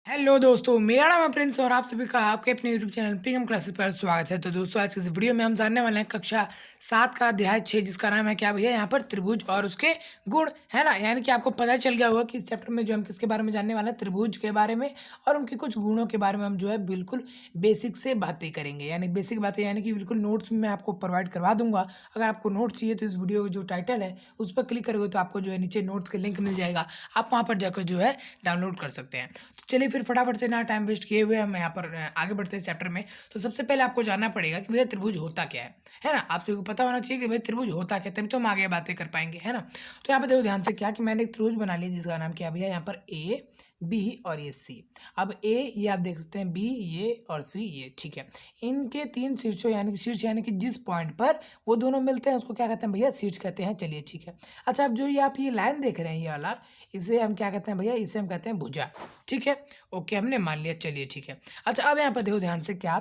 Hello दोस्तों, मेरा नाम है प्रिंस और आप सभी का आपके अपने यूट्यूब चैनल पीएम क्लासेस पर स्वागत है। तो दोस्तों, आज के इस वीडियो में हम जानने वाले हैं कक्षा 7 का अध्याय 6, जिसका नाम है क्या भैया, यहाँ पर त्रिभुज और उसके गुण, है ना। यानी कि आपको पता चल गया होगा कि इस चैप्टर में जो हम किसके बारे में जानने वाले हैं, त्रिभुज के बारे में और उनके कुछ गुणों के बारे में हम जो है बिल्कुल बेसिक से बातें करेंगे। यानी बेसिक बातें, यानी कि बिल्कुल नोट्स में मैं आपको प्रोवाइड करवा दूंगा। अगर आपको नोट्स चाहिए तो इस वीडियो का जो टाइटल है उस पर क्लिक करोगे तो आपको जो है नीचे नोट्स के लिंक मिल जाएगा, आप वहाँ पर जाकर जो है डाउनलोड कर सकते हैं। तो चलिए फिर फटाफट से ना टाइम वेस्ट किए हुए हम यहाँ पर आगे बढ़ते हैं चैप्टर में। तो सबसे पहले आपको जानना पड़ेगा कि भैया त्रिभुज होता क्या है ना। आप सभी को पता होना चाहिए कि भाई त्रिभुज होता क्या है, तभी तो हम आगे बातें कर पाएंगे, है ना। तो यहाँ पे देखो ध्यान से, क्या कि मैंने एक त्रिभुज बना लिया जिसका नाम क्या है भैया, यहाँ पर ए बी और ये सी। अब ए ये आप देख सकते हैं, बी ये और सी ये, ठीक है। इनके तीन शीर्षों यानी कि शीर्ष यानी कि जिस पॉइंट पर वो दोनों मिलते हैं उसको क्या कहते हैं भैया, शीर्ष कहते हैं। चलिए ठीक है। अच्छा, अब जो ये आप ये लाइन देख रहे हैं ये वाला, इसे हम क्या कहते हैं भैया, इसे हम कहते हैं भुजा, ठीक है। ओके, हमने मान लिया, चलिए ठीक है। अच्छा, अब यहाँ पर देखो ध्यान से, क्या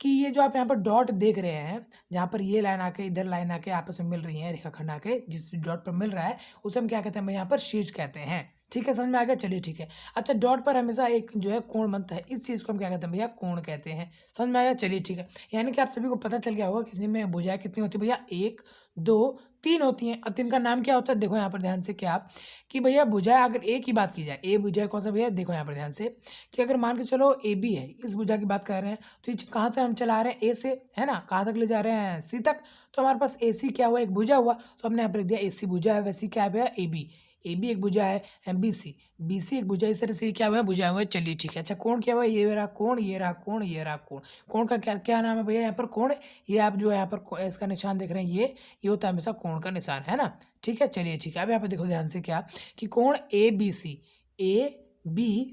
कि ये जो आप यहाँ पर डॉट देख रहे हैं, जहाँ पर ये लाइन आके इधर लाइन आके आपस में मिल रही है, रेखाखंड आके जिस डॉट पर मिल रहा है उसे हम क्या कहते हैं भाई, यहाँ पर शीर्ष कहते हैं। ठीक है, समझ में आ गया, चलिए ठीक है। अच्छा, डॉट पर हमेशा एक जो है कोण बनता है, इस चीज़ को हम क्या कहते हैं भैया, कोण कहते हैं। समझ में आया, चलिए ठीक है। यानी कि आप सभी को पता चल गया होगा किसी में भुजाएं कितनी होती है भैया, एक दो तीन होती हैं। और तीन का नाम क्या होता है, देखो यहाँ पर ध्यान से, क्या कि भैया भुजा अगर एक की बात की जाए, ए भुजा कौन सा भैया, देखो यहाँ पर ध्यान से कि अगर मान के चलो ए बी है, इस भुजा की बात कर रहे हैं, तो ये कहाँ से हम चला रहे हैं, ए से, है ना, कहाँ तक ले जा रहे हैं, सी तक। तो हमारे पास ए सी क्या हुआ, एक भुजा हुआ, तो हमने यहाँ पर लिख दिया ए सी भुजा है। वैसे क्या है भैया, ए बी एक भुजा है, बी सी एक भुजा, इस तरह से क्या हुआ है, भुजा हुआ है। चलिए ठीक है। अच्छा, कोण क्या हुआ, ये रहा कोण, ये रहा कोण, ये रहा कोण। कोण का क्या क्या नाम है भैया, यहाँ पर कोण। ये आप जो है यहाँ पर इसका निशान देख रहे हैं, ये होता है हमेशा कोण का निशान, है ना। ठीक है, चलिए ठीक है। अब यहाँ पे देखो ध्यान से, क्या कि कोण ए बी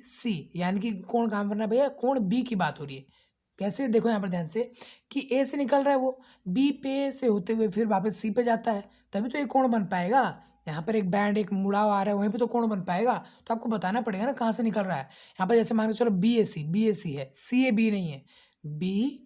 सी, यानी कि कोण कहाँ पर ना भैया, कोण बी की बात हो रही है। कैसे, देखो यहाँ पर ध्यान से कि ए से निकल रहा है वो, बी पे से होते हुए फिर वापस सी पे जाता है, तभी तो ये कोण बन पाएगा। यहाँ पर एक बैंड एक मुड़ाव आ रहा है, वहीं पे तो कोण बन पाएगा। तो आपको बताना पड़ेगा ना कहाँ से निकल रहा है। यहाँ पर जैसे मान के चलो बी ए सी है, सी ए बी नहीं है, बी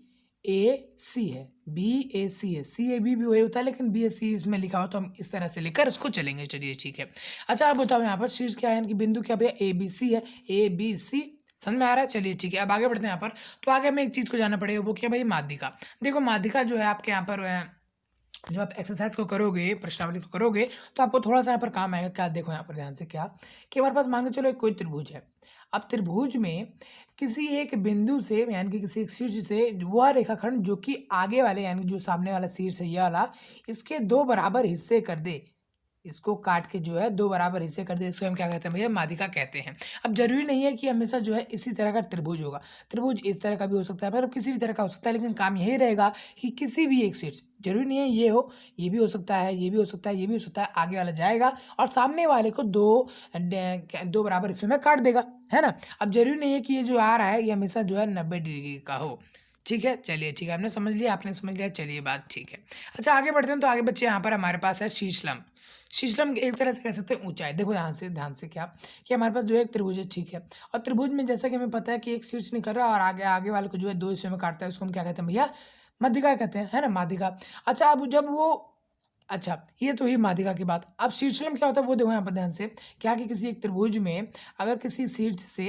ए सी है, बी ए सी है, सी ए बी भी वही होता है, लेकिन बी ए सी इसमें लिखा हो तो हम इस तरह से लेकर इसको चलेंगे। चलिए ठीक है। अच्छा, आप बताओ यहाँ पर शीर्ष क्या है, यानी कि बिंदु क्या भैया, ए बी सी है, ए बी सी। समझ में आ रहा है, चलिए ठीक है। अब आगे बढ़ते हैं यहाँ पर। तो आगे हमें एक चीज़ को जानना पड़ेगा, वो क्या भाई, माध्यिका। देखो माध्यिका जो है आपके यहाँ पर जो आप एक्सरसाइज को करोगे, प्रश्नावली को करोगे, तो आपको थोड़ा सा यहाँ पर काम आएगा। क्या, देखो यहाँ पर ध्यान से, क्या कि हमारे पास मान के चलो एक कोई त्रिभुज है। अब त्रिभुज में किसी एक बिंदु से, यानी कि किसी एक शीर्ष से वह रेखाखंड जो कि आगे वाले यानी जो सामने वाला शीर्ष है ये वाला, इसके दो बराबर हिस्से कर दे, इसको काट के जो है दो बराबर हिस्से कर दे, इसको हम क्या कहते हैं भैया, माध्यिका कहते हैं। अब जरूरी नहीं है कि हमेशा जो है इसी तरह का त्रिभुज होगा, त्रिभुज इस तरह का भी हो सकता है, मतलब किसी भी तरह का हो सकता है, लेकिन काम यही रहेगा कि किसी भी एक शीर्ष, जरूरी नहीं है ये हो, ये भी हो सकता है, ये भी हो सकता है, ये भी हो सकता है, आगे वाला जाएगा और सामने वाले को दो बराबर हिस्सों में काट देगा, है ना। अब जरूरी नहीं है कि ये जो आ रहा है ये हमेशा जो है 90 डिग्री का हो। ठीक है, चलिए ठीक है, हमने समझ लिया, आपने समझ लिया, चलिए बात ठीक है। अच्छा, आगे बढ़ते हैं। तो आगे बच्चे यहाँ पर हमारे पास है शीर्षलंब। शीर्षलंब एक तरह से कह सकते हैं ऊंचाई। देखो यहाँ से ध्यान से, क्या कि हमारे पास जो है एक त्रिभुज है, ठीक है। और त्रिभुज में जैसा कि हमें पता है कि एक शीर्ष निकल रहा है और आगे आगे वाले को जो है दो हिस्सों में काटता है, उसको हम क्या कहते हैं भैया, माध्यिका कहते हैं, है ना, माध्यिका। अच्छा, अब जब वो, अच्छा ये तो ही माध्यिका की बात। अब शीर्षलंब क्या होता है वो देखो यहाँ पर ध्यान से, क्या कि किसी एक त्रिभुज में अगर किसी शीर्ष से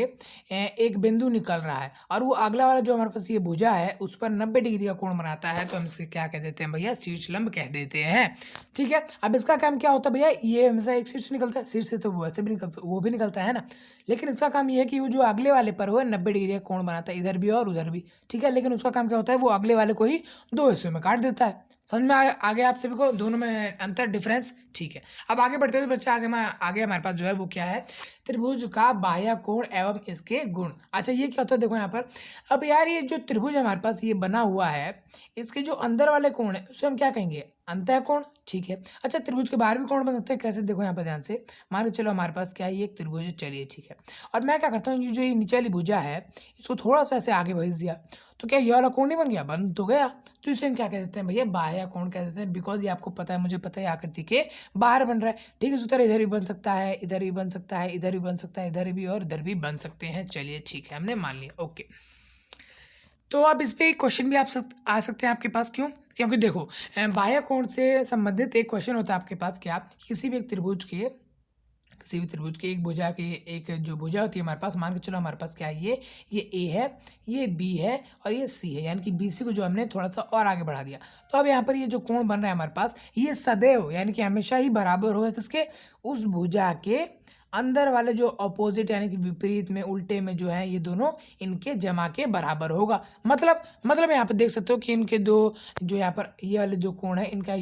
एक बिंदु निकल रहा है और वो अगला वाला जो हमारे पास ये भुजा है उस पर 90 डिग्री का कोण बनाता है, तो हम इसके क्या कह देते हैं भैया, शीर्षलंब कह देते हैं। ठीक है। अब इसका काम क्या होता है भैया, ये हमेशा एक शीर्ष निकलता है, शीर्ष से तो वो वैसे भी निकलता, वो भी निकलता है ना, लेकिन इसका काम ये है कि वो जो अगले वाले पर हो 90 डिग्री का कोण बनाता है, इधर भी और उधर भी, ठीक है। लेकिन उसका काम क्या होता है, वो अगले वाले को ही दो हिस्सों में काट देता है। समझ में आगे आप सभी को दोनों में अंतर, डिफरेंस, ठीक है। अब आगे बढ़ते हैं तो बच्चा आगे हमारे पास जो है वो क्या है, त्रिभुज का बाह्य कोण एवं इसके गुण। अच्छा, ये क्या होता है देखो यहाँ पर। अब यार ये जो त्रिभुज हमारे पास ये बना हुआ है, इसके जो अंदर वाले कोण है उसे हम क्या कहेंगे, अंतः कोण, ठीक है। अच्छा, त्रिभुज के बाहर भी कोण बन सकते हैं, कैसे, देखो यहाँ पर ध्यान से, मान के चलो हमारे पास क्या है, ये एक त्रिभुज है, चलिए ठीक है। और मैं क्या करता हूँ, ये जो ये नीचे वाली भुजा है इसको थोड़ा सा ऐसे आगे भेज दिया, तो क्या ये वाला कोण नहीं बन गया, बन तो गया। तो इसे हम क्या कह देते हैं भैया, बाह्य कोण कह देते हैं, बिकॉज ये आपको पता है, मुझे पता है, आकृति के बाहर बन रहा है। ठीक है, इसी तरह इधर भी बन सकता है, इधर भी बन सकता है, इधर भी बन सकता है, इधर भी और इधर भी बन सकते हैं। चलिए ठीक है, हमने मान लिया, ओके। तो अब इस पे एक क्वेश्चन भी आ सकते हैं आपके पास, क्यों, क्योंकि देखो बाह्य कोण से संबंधित एक क्वेश्चन होता है आपके पास, क्या किसी भी एक त्रिभुज के किसी भी त्रिभुज के एक भुजा की एक जो भुजा होती है हमारे पास, मान के चलो हमारे पास क्या है, ये ए है, ये बी है और ये सी है, यानी कि बी सी को जो हमने थोड़ा सा और आगे बढ़ा दिया। तो अब यहाँ पर ये जो कोण बन रहा है हमारे पास, ये सदैव यानी कि हमेशा ही बराबर होगा किसके, उस भुजा के अंदर वाले जो अपोजिट यानी कि विपरीत में उल्टे में जो है ये दोनों इनके जमा के बराबर होगा। मतलब यहाँ पे देख सकते हो कि इनके दो जो यहाँ पर ये वाले जो कोण है इनका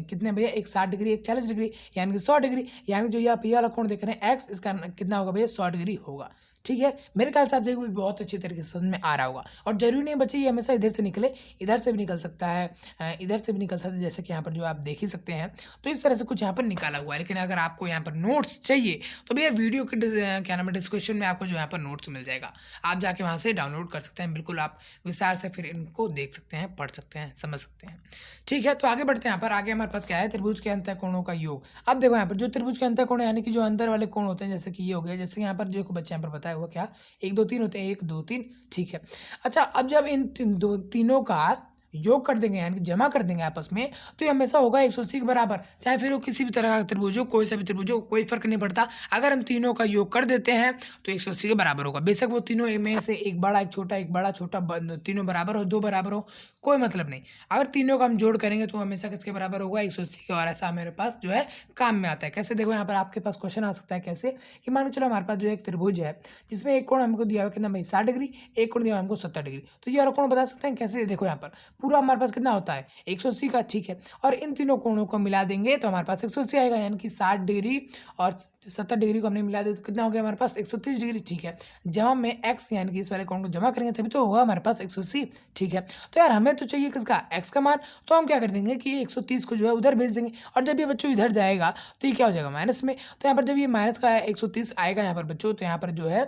कितने भैया, एक 60 डिग्री एक 40 डिग्री यानी कि 100 डिग्री, यानी जो ये वाला कोण देख रहे हैं एक्स, इसका कितना होगा भैया, 100 डिग्री होगा। ठीक है, मेरे ख्याल से आप देखो बहुत अच्छी तरीके से समझ में आ रहा होगा। और जरूरी नहीं बच्चे ये हमेशा इधर से निकले, इधर से भी निकल सकता है, इधर से भी निकल सकता है, जैसे कि यहाँ पर जो आप देख ही सकते हैं। तो इस तरह से कुछ यहाँ पर निकाला हुआ है। लेकिन अगर आपको यहाँ पर नोट्स चाहिए तो भैया वीडियो के क्या नाम है डिस्क्रिप्शन में आपको जो यहाँ पर नोट्स मिल जाएगा, आप जाके वहाँ से डाउनलोड कर सकते हैं। बिल्कुल आप विस्तार से फिर इनको देख सकते हैं, पढ़ सकते हैं, समझ सकते हैं। ठीक है, तो आगे बढ़ते हैं। यहाँ पर आगे हमारे पास क्या है, त्रिभुज के अंतःकोणों का योग। अब देखो यहाँ पर जो त्रिभुज के अंतःकोण यानी कि जो अंदर वाले कोण होते हैं, जैसे कि ये हो गया, जैसे यहाँ पर जो बच्चे यहाँ पर बताया हुआ क्या 1 2 3 होते हैं, 1 2 3। ठीक है, अच्छा अब जब इन तीनों का योग कर देंगे यानी कि जमा कर देंगे आपस में, तो ये हमेशा होगा 180 के बराबर। चाहे फिर वो किसी भी तरह का त्रिभुज हो, कोई सा भी त्रिभुज हो, कोई फर्क नहीं पड़ता। अगर हम तीनों का योग कर देते हैं तो 180 के बराबर होगा। बेशक वो तीनों में से एक बड़ा एक छोटा, एक बड़ा छोटा, तीनों बराबर हो, दो बराबर हो, कोई मतलब नहीं। अगर तीनों का हम जोड़ करेंगे तो हमेशा किसके बराबर होगा, 180 के। और ऐसा मेरे पास जो है काम में आता है। कैसे, देखो यहाँ पर आपके पास क्वेश्चन आ सकता है कैसे, कि मान लो चलो हमारे पास जो एक त्रिभुज है जिसमें एक कोण हमको दिया हुआ कितना भाई 60 डिग्री, एक कोण दिया हुआ हमको 70 डिग्री। तो ये वाला कोण बता सकते हैं कैसे, देखो यहाँ पर पूरा हमारे पास कितना होता है 180 का। ठीक है, और इन तीनों कोणों को मिला देंगे तो हमारे पास 180 आएगा, यानी कि 60 डिग्री और 70 डिग्री को हमने मिला दिया तो कितना हो गया हमारे पास 130 डिग्री। ठीक है, जब हम एक्स यानी कि इस वाले कोण को जमा करेंगे तभी तो होगा हमारे पास 180। ठीक है, तो यार हमें तो चाहिए किसका, एक्स का मान। तो हम क्या कर देंगे कि 130 को जो है उधर भेज देंगे, और जब ये बच्चों इधर जाएगा तो ये क्या हो जाएगा माइनस में। तो यहाँ पर जब ये माइनस का 130 आएगा यहाँ पर बच्चों, तो यहाँ पर जो है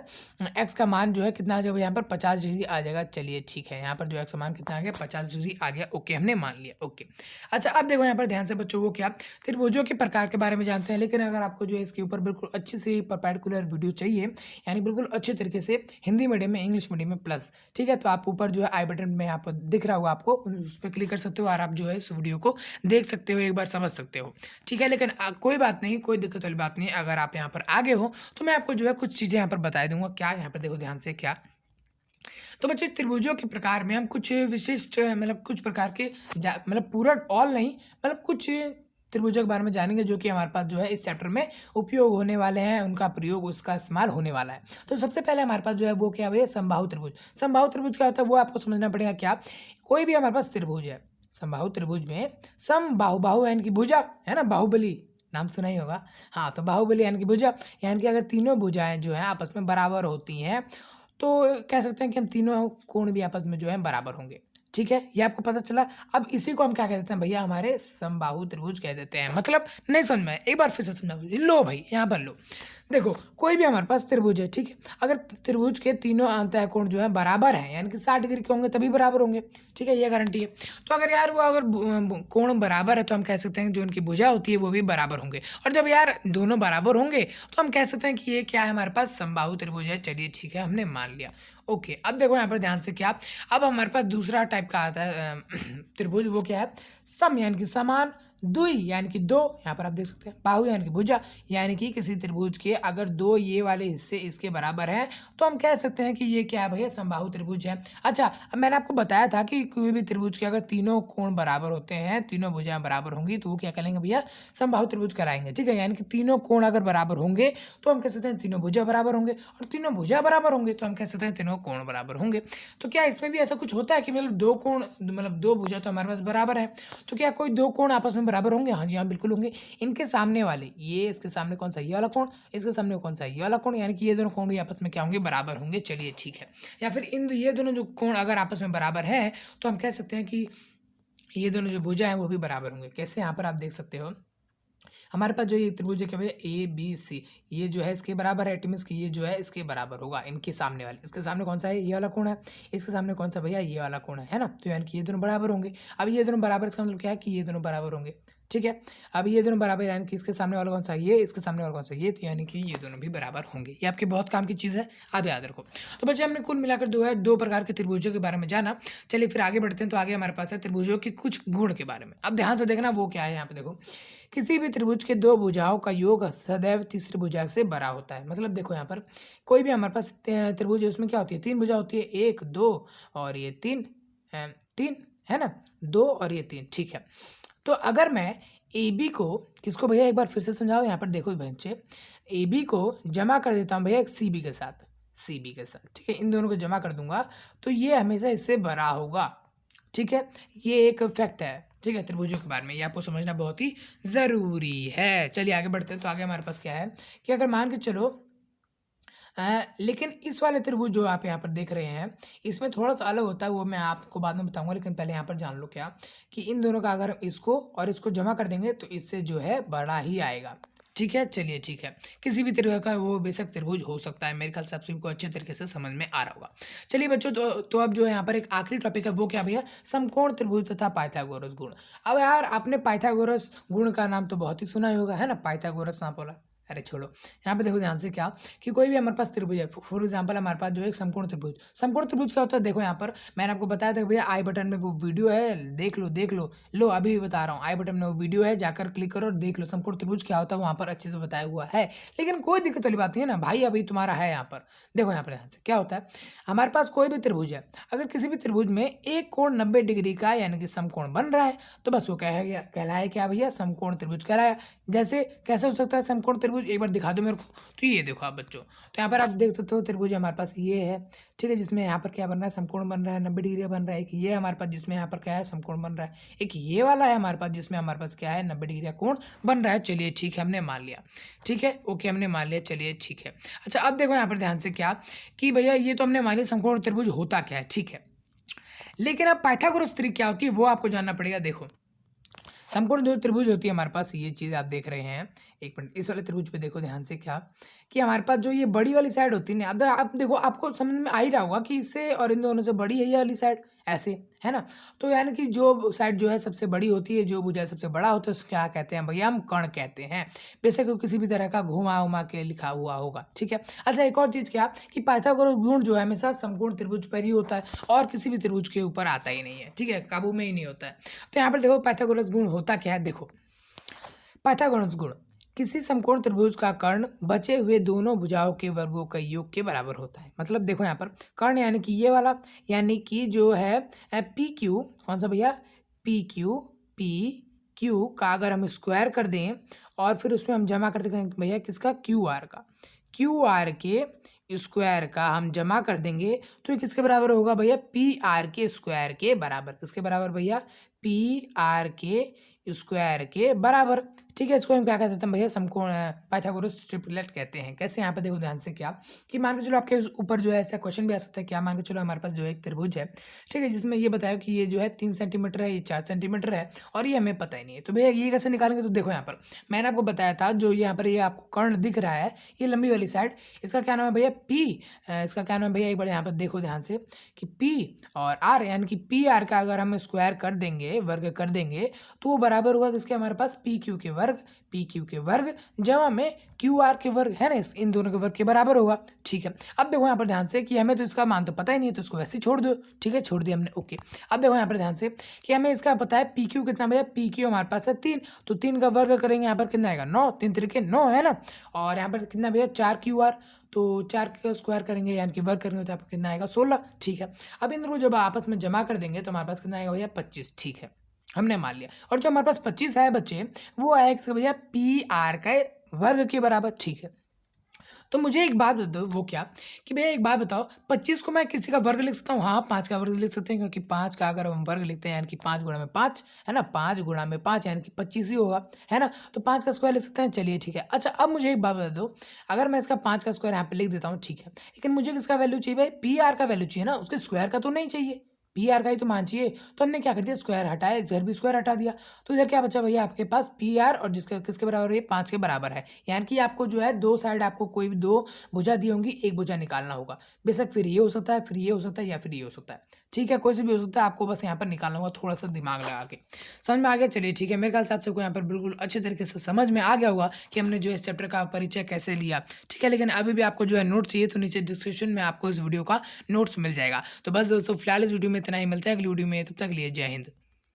एक्स का मान जो है कितना आ जाएगा, यहाँ पर 50 डिग्री आ जाएगा। चलिए ठीक है, यहाँ पर जो एक्स का मान कितना आ गया, 50 डिग्री आ गया। ओके, हमने मान लिया। ओके, अच्छा अब देखो यहाँ पर ध्यान से बच्चों, वो क्या त्रिभुजों के प्रकार के बारे में जानते हैं। लेकिन अगर आपको जो है इसके ऊपर बिल्कुल अच्छी से पर्टिकुलर वीडियो चाहिए, यानी बिल्कुल अच्छे तरीके से हिंदी मीडियम में, इंग्लिश मीडियम में प्लस, ठीक है, तो आप ऊपर जो है आई बटन में यहाँ पर दिख रहा होगा आपको, उस पर क्लिक कर सकते हो और आप जो है इस वीडियो को देख सकते हो, एक बार समझ सकते हो। ठीक है, लेकिन कोई बात नहीं, कोई दिक्कत वाली बात नहीं। अगर आप यहाँ पर आगे हो तो मैं आपको जो है कुछ चीज़ें यहाँ पर बता दूंगा। क्या यहाँ पर देखो ध्यान से, क्या तो बच्चे त्रिभुजों के प्रकार में हम कुछ विशिष्ट मतलब कुछ प्रकार के मतलब पूरा ऑल नहीं, मतलब कुछ त्रिभुजों के बारे में जानेंगे जो कि हमारे पास जो है इस चैप्टर में उपयोग होने वाले हैं, उनका प्रयोग, उसका इस्तेमाल होने वाला है। तो सबसे पहले हमारे पास जो है वो क्या है, समबाहु त्रिभुज। समबाहु त्रिभुज क्या होता है वो आपको समझना पड़ेगा। क्या, कोई भी हमारे पास त्रिभुज है, समबाहु त्रिभुज में समबाहु, बाहु यानी कि भुजा है ना, बाहुबली नाम सुना ही होगा। हाँ, तो बाहुबली यानी कि भुजा, यानी कि अगर तीनों भुजाएं जो है आपस में बराबर होती हैं तो कह सकते हैं कि हम तीनों कोण भी आपस में जो है बराबर होंगे। ठीक है, ये आपको पता चला। अब इसी को हम क्या कह देते हैं भैया, हमारे समबाहु त्रिभुज कह देते हैं। मतलब नहीं समझ में आया, एक बार फिर से समझा, लो भाई यहाँ पर लो। देखो कोई भी हमारे पास त्रिभुज है, ठीक है, अगर त्रिभुज के तीनों अंतःकोण जो है बराबर है, यानी कि 60 डिग्री के होंगे तभी बराबर होंगे। ठीक है, ये गारंटी है। तो अगर यार वो अगर कोण बराबर है तो हम कह सकते हैं जो उनकी भुजा होती है वो भी बराबर होंगे। और जब यार दोनों बराबर होंगे तो हम कह सकते हैं कि ये क्या है, हमारे पास समबाहु त्रिभुज है। चलिए ठीक है, हमने मान लिया। ओके, अब देखो यहाँ पर ध्यान से, क्या अब हमारे पास दूसरा टाइप का आता है त्रिभुज, वो क्या है, सम यानी कि समान, दुई यानी कि दो, यहाँ पर आप देख सकते हैं, बाहु यानी कि भुजा, यानी कि किसी त्रिभुज के अगर दो ये वाले हिस्से इसके बराबर हैं तो हम कह सकते हैं कि ये क्या है भैया, समबाहु त्रिभुज है। अच्छा, अब मैंने आपको बताया था कि कोई भी त्रिभुज के अगर तीनों कोण बराबर होते हैं, तीनों भुजाएं बराबर होंगी तो वो क्या करेंगे भैया, समबाहु त्रिभुज कराएंगे। ठीक है, यानी कि तीनों कोण अगर बराबर होंगे तो हम कह सकते हैं तीनों भुजा बराबर होंगे, और तीनों भुजा बराबर होंगे तो हम कह सकते हैं तीनों कोण बराबर होंगे। तो क्या इसमें भी ऐसा कुछ होता है कि मतलब दो कोण, मतलब दो भुजा तो हमारे पास बराबर है, तो क्या कोई दो कोण आपस में बराबर होंगे? हाँ जी, हाँ बिल्कुल होंगे। इनके सामने वाले, ये इसके सामने कौन सा, ये वाला कोण, इसके सामने कौन सा, ये वाला कोण, यानी कि ये दोनों कोण भी आपस में क्या होंगे, बराबर होंगे। चलिए ठीक है, या फिर इन ये दोनों जो कोण अगर आपस में बराबर है तो हम कह सकते हैं कि ये दोनों जो भुजा है वो भी बराबर होंगे। कैसे, यहाँ पर आप देख सकते हो हमारे पास जो ये त्रिभुज है क्या भैया, ए बी सी, ये जो है इसके बराबर है, इट मीन्स कि ये जो है इसके बराबर होगा, इनके सामने वाले। इसके सामने कौन सा है, ये वाला कोण है, इसके सामने कौन सा भैया, ये वाला कोण है ना। तो यानी कि ये दोनों बराबर होंगे। अब ये दोनों बराबर, इसका मतलब क्या है कि ये दोनों बराबर होंगे। ठीक है, अब ये दोनों बराबर, यानी कि इसके सामने वाला कौन सा, ये, इसके सामने वाला कौन सा, ये, तो यानी कि ये दोनों भी बराबर होंगे। ये आपके बहुत काम की चीज़ है, आप याद रखो। तो बच्चे हमने कुल मिलाकर दो प्रकार के त्रिभुजों के बारे में जाना। चलिए फिर आगे बढ़ते हैं। तो आगे हमारे पास है त्रिभुजों के कुछ गुण के बारे में। अब ध्यान से देखना वो क्या है, यहाँ पे देखो, किसी भी त्रिभुज के दो भुजाओं का योग सदैव तीसरी भुजा से बड़ा होता है। मतलब देखो यहाँ पर कोई भी हमारे पास त्रिभुज है, उसमें क्या होती है, तीन भुजा होती है, एक दो और ये तीन, तीन है ना, दो और ये तीन, ठीक है। तो अगर मैं ए बी को, किसको भैया एक बार फिर से समझाओ, यहाँ पर देखो बच्चे, ए बी को जमा कर देता हूँ भैया सी बी के साथ, सी बी के साथ, ठीक है, इन दोनों को जमा कर दूंगा तो ये हमेशा इससे बड़ा होगा, ठीक है। ये एक फैक्ट है, ठीक है, त्रिभुजों के बारे में, ये आपको समझना बहुत ही ज़रूरी है। चलिए आगे बढ़ते हैं। तो आगे हमारे पास क्या है कि अगर मान के चलो लेकिन इस वाले त्रिभुज जो आप यहाँ पर देख रहे हैं, इसमें थोड़ा सा अलग होता है, वो मैं आपको बाद में बताऊंगा, लेकिन पहले यहाँ पर जान लो क्या कि इन दोनों का अगर इसको और इसको जमा कर देंगे तो इससे जो है बड़ा ही आएगा, ठीक है। चलिए ठीक है, किसी भी तरह का वो बेशक त्रिभुज हो सकता है, मेरे ख्याल से आप सभी को अच्छे तरीके से समझ में आ रहा होगा। चलिए बच्चों, तो अब जो है यहाँ पर एक आखिरी टॉपिक है, वो क्या भैया, समकोण त्रिभुज तथा पाइथागोरस गुण। अब यार आपने पाइथागोरस गुण का नाम तो बहुत ही सुना ही होगा, है ना, पाइथागोरस सांप वाला। अरे छोड़ो, यहाँ पे देखो ध्यान से क्या कि कोई भी हमारे पास त्रिभुज है, फॉर एग्जांपल हमारे पास जो है एक समकोण त्रिभुज। समकोण त्रिभुज क्या होता है, देखो यहाँ पर मैंने आपको बताया था भैया, आई बटन में वो वीडियो है, देख लो देख लो अभी भी बता रहा हूँ, आई बटन में वो वीडियो है, जाकर क्लिक करो और देख लो समकोण त्रिभुज क्या होता है, वहाँ पर अच्छे से बताया हुआ है। लेकिन कोई दिक्कत वाली बात नहीं है ना भाई, अभी तुम्हारा है यहाँ पर, देखो यहाँ पर ध्यान से क्या होता है, हमारे पास कोई भी त्रिभुज है, अगर किसी भी त्रिभुज में एक कोण 90 डिग्री का यानी कि समकोण बन रहा है तो बस वो कहलाया क्या भैया, समकोण त्रिभुज कहलाया। जैसे कैसे हो सकता है समकोण त्रिभुज, एक बार दिखा दो मेरे को। तो ये देखो आप बच्चों, तो यहाँ पर आप देख सकते हो त्रिभुज हमारे पास ये है, ठीक है, जिसमें यहाँ पर क्या बन रहा है, समकोण बन रहा है, 90 डिग्री बन रहा है। एक ये हमारे पास जिसमें यहाँ पर क्या है, समकोण बन रहा है। एक ये वाला है हमारे पास जिसमें हमारे पास क्या है, 90 डिग्री का कोण बन रहा है। चलिए ठीक है, हमने मान लिया, ठीक है, ओके हमने मान लिया, चलिए ठीक है। अच्छा अब देखो यहाँ पर ध्यान से क्या कि भैया ये तो हमने मान लिया समकोण त्रिभुज होता क्या है, ठीक है। लेकिन अब पाइथागोरस त्रिभुज क्या होती है वो आपको जानना पड़ेगा। देखो समकोण जो त्रिभुज होती है हमारे पास, ये चीज़ आप देख रहे हैं, एक मिनट, इस वाले त्रिभुज पे देखो ध्यान से क्या कि हमारे पास जो ये बड़ी वाली साइड होती है ना, अब आप देखो आपको समझ में आ ही रहा होगा कि इससे और इन दोनों से बड़ी है ये वाली साइड, ऐसे है ना। तो यानी कि जो साइड जो है सबसे बड़ी होती है, जो भुजा सबसे बड़ा होता है, उसको क्या कहते हैं भैया, हम कर्ण कहते हैं। बेशक वो किसी भी तरह का घुमा उमा के लिखा हुआ होगा, ठीक है। अच्छा एक और चीज़ क्या कि पाइथागोरस गुण जो है हमेशा समकोण त्रिभुज पर ही होता है और किसी भी त्रिभुज के ऊपर आता ही नहीं है, ठीक है, काबू में ही नहीं होता है। तो यहाँ पर देखो पाइथागोरस गुण होता क्या है, देखो पाइथागोरस गुण, किसी समकोण त्रिभुज का कर्ण बचे हुए दोनों भुजाओं के वर्गों का योग के बराबर होता है। मतलब देखो यहाँ पर कर्ण यानी कि ये वाला, यानी कि जो है पी क्यू, कौन सा भैया, पी क्यू का अगर हम स्क्वायर कर दें और फिर उसमें हम जमा करते हैं भैया किसका, क्यू आर का, क्यू आर के स्क्वायर का हम जमा कर देंगे तो ये किसके बराबर होगा भैया, पी आर के स्क्वायर के बराबर। किसके बराबर भैया, पी आर के स्क्वायर के बराबर, ठीक है। इसको हम क्या कहते हैं भैया, समकोण पाइथागोरस ट्रिपलेट कहते हैं। कैसे, यहाँ पे देखो ध्यान से क्या कि मान के चलो आपके ऊपर जो है ऐसा क्वेश्चन भी आ सकता है, क्या मान के चलो हमारे पास जो है एक त्रिभुज है, ठीक है, जिसमें ये बताया कि ये जो है 3 सेंटीमीटर है, ये 4 सेंटीमीटर है और ये हमें पता ही नहीं है। तो भैया ये कैसे निकालेंगे, तो देखो यहाँ पर मैंने आपको बताया था, जो यहाँ पर ये आपको कर्ण दिख रहा है, ये लंबी वाली साइड, इसका क्या नाम है भैया, पी, इसका क्या नाम है भैया, एक बार यहाँ पर देखो ध्यान से कि पी और आर, यानी कि पी आर का अगर हम स्क्वायर कर देंगे, वर्ग कर देंगे, तो वो बराबर होगा किसके, हमारे पास पी क्यू के वर्ग, पी क्यू के वर्ग जमा में क्यू आर के वर्ग, है ना, इन दोनों के वर्ग के बराबर होगा, ठीक है। अब देखो यहाँ पर ध्यान से कि हमें तो इसका मान तो पता ही नहीं है, तो इसको वैसे ही छोड़ दो, ठीक है, छोड़ दिया हमने, ओके। अब देखो यहाँ पर ध्यान से कि हमें इसका पता है पी क्यू कितना भैया, पी क्यू हमारे पास है 3, तो 3 का वर्ग करेंगे यहाँ पर कितना आएगा, 9, 3 तरीके 9 है ना, और यहाँ पर कितना भैया 4 क्यू आर, तो 4 का स्क्वायर करेंगे यानी कि वर्ग करेंगे तो आपको कितना आएगा 16, ठीक है। अब इन दोनों जब आपस में जमा कर देंगे तो हमारे पास कितना आएगा भैया 25, ठीक है, हमने मान लिया। और जो हमारे पास 25 है बच्चे, वो आएगा भैया पी आर का वर्ग के बराबर, ठीक है। तो मुझे एक बात बता दो, वो क्या कि भैया एक बात बताओ, 25 को मैं किसी का वर्ग लिख सकता हूँ, हाँ 5 का वर्ग लिख सकते हैं, क्योंकि 5 का अगर हम वर्ग लिखते हैं यानी कि 5 गुणा में 5 है ना, 5 गुणा में 5 यानी कि 25 ही होगा, है ना, तो 5 का स्क्वायर लिख सकते हैं, चलिए ठीक है। अच्छा अब मुझे एक बात बता दो, अगर मैं इसका 5 का स्क्वायर यहाँ पे लिख देता हूँ, ठीक है, लेकिन मुझे किसका वैल्यू चाहिए भाई, पी आर का वैल्यू चाहिए ना, उसके स्क्वायर का तो नहीं चाहिए, पी आर का ही तो मान चाहिए। तो हमने क्या कर दिया, स्क्वायर हटाया, इधर भी स्क्वायर हटा दिया, तो इधर क्या बचा भैया आपके पास पी आर, और जिसके किसके बराबर है, 5 के बराबर है। यानी कि आपको जो है दो साइड, आपको कोई भी दो भुजा दी होंगी, एक भुजा निकालना होगा, बेशक फिर ये हो सकता है, फिर ये हो सकता है, या फिर ये हो सकता है, ठीक है, कोई से भी हो सकता है, आपको बस यहाँ पर निकालना होगा, थोड़ा सा दिमाग लगा के। समझ में आ गया, चलिए ठीक है, मेरे ख्याल से आप सबको यहाँ पर बिल्कुल अच्छे तरीके से समझ में आ गया होगा कि हमने जो इस चैप्टर का परिचय कैसे लिया, ठीक है। लेकिन अभी भी आपको जो है नोट्स चाहिए तो नीचे डिस्क्रिप्शन में आपको इस वीडियो का नोट्स मिल जाएगा। तो बस दोस्तों फिलहाल इस वीडियो में इतना ही, मिलता है अगली वीडियो में, तब तक लिए जय हिंद।